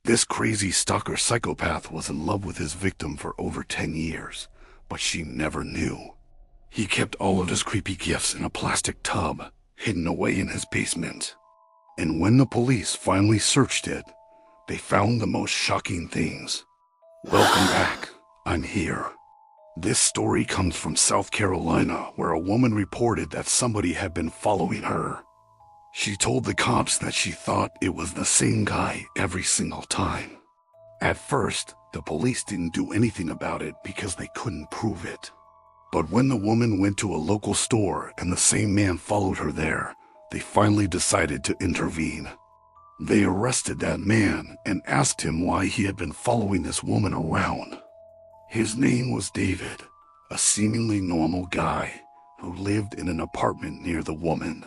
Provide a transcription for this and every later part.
This crazy stalker psychopath was in love with his victim for over 10 years, but she never knew. He kept all of his creepy gifts in a plastic tub, hidden away in his basement. And when the police finally searched it, they found the most shocking things. Welcome back. I'm here. This story comes from South Carolina, where a woman reported that somebody had been following her. She told the cops that she thought it was the same guy every single time. At first, the police didn't do anything about it because they couldn't prove it. But when the woman went to a local store and the same man followed her there, they finally decided to intervene. They arrested that man and asked him why he had been following this woman around. His name was David, a seemingly normal guy who lived in an apartment near the woman.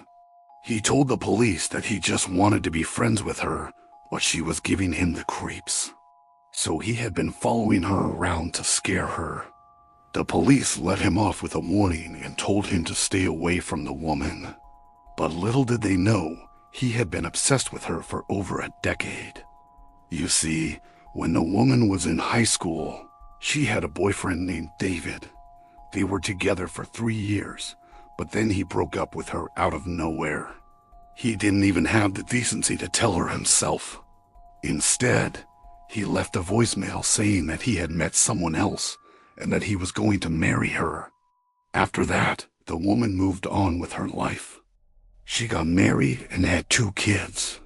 He told the police that he just wanted to be friends with her, but she was giving him the creeps. So he had been following her around to scare her. The police let him off with a warning and told him to stay away from the woman. But little did they know, he had been obsessed with her for over a decade. You see, when the woman was in high school, she had a boyfriend named David. They were together for 3 years, but then he broke up with her out of nowhere. He didn't even have the decency to tell her himself. Instead, he left a voicemail saying that he had met someone else and that he was going to marry her. After that, the woman moved on with her life. She got married and had 2 kids.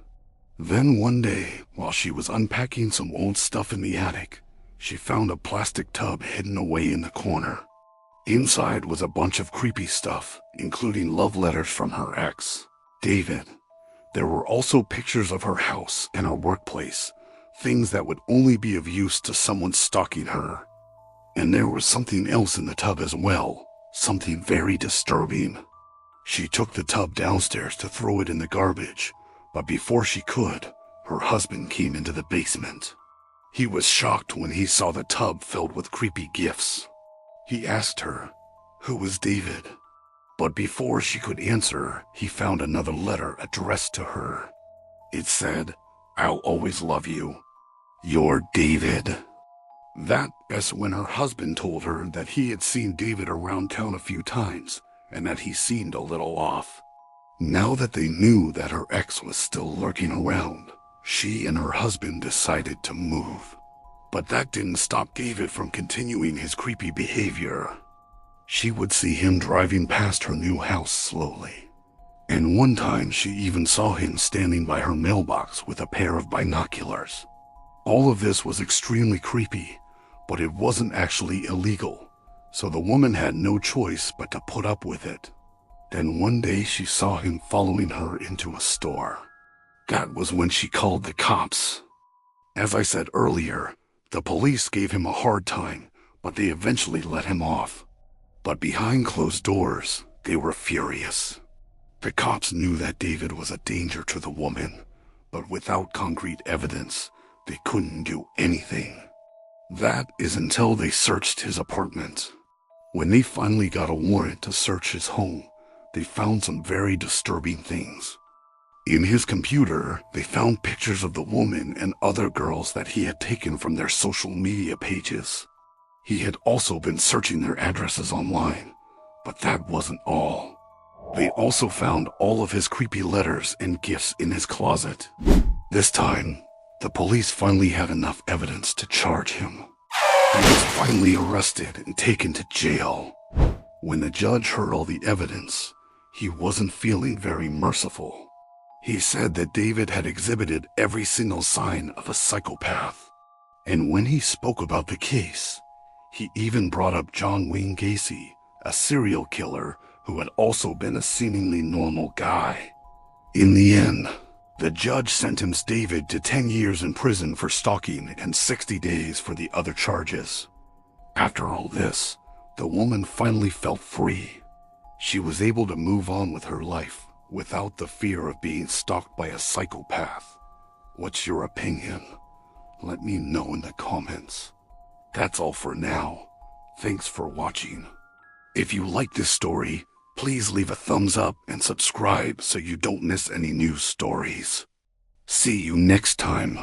Then one day, while she was unpacking some old stuff in the attic, she found a plastic tub hidden away in the corner. Inside was a bunch of creepy stuff, including love letters from her ex, David. There were also pictures of her house and her workplace, things that would only be of use to someone stalking her. And there was something else in the tub as well, something very disturbing. She took the tub downstairs to throw it in the garbage, but before she could, her husband came into the basement. He was shocked when he saw the tub filled with creepy gifts. He asked her, who was David? But before she could answer, he found another letter addressed to her. It said, "I'll always love you. You're David." That is when her husband told her that he had seen David around town a few times and that he seemed a little off. Now that they knew that her ex was still lurking around, she and her husband decided to move. But that didn't stop David from continuing his creepy behavior. She would see him driving past her new house slowly. And one time she even saw him standing by her mailbox with a pair of binoculars. All of this was extremely creepy, but it wasn't actually illegal, so the woman had no choice but to put up with it. Then one day she saw him following her into a store. That was when she called the cops. As I said earlier, the police gave him a hard time, but they eventually let him off. But behind closed doors, they were furious. The cops knew that David was a danger to the woman, but without concrete evidence, they couldn't do anything. That is until they searched his apartment. When they finally got a warrant to search his home, they found some very disturbing things. In his computer, they found pictures of the woman and other girls that he had taken from their social media pages. He had also been searching their addresses online, but that wasn't all. They also found all of his creepy letters and gifts in his closet. This time, the police finally had enough evidence to charge him. He was finally arrested and taken to jail. When the judge heard all the evidence, he wasn't feeling very merciful. He said that David had exhibited every single sign of a psychopath. And when he spoke about the case, he even brought up John Wayne Gacy, a serial killer who had also been a seemingly normal guy. In the end, the judge sentenced David to 10 years in prison for stalking and 60 days for the other charges. After all this, the woman finally felt free. She was able to move on with her life without the fear of being stalked by a psychopath. What's your opinion? Let me know in the comments. That's all for now. Thanks for watching. If you like this story, please leave a thumbs up and subscribe so you don't miss any new stories. See you next time.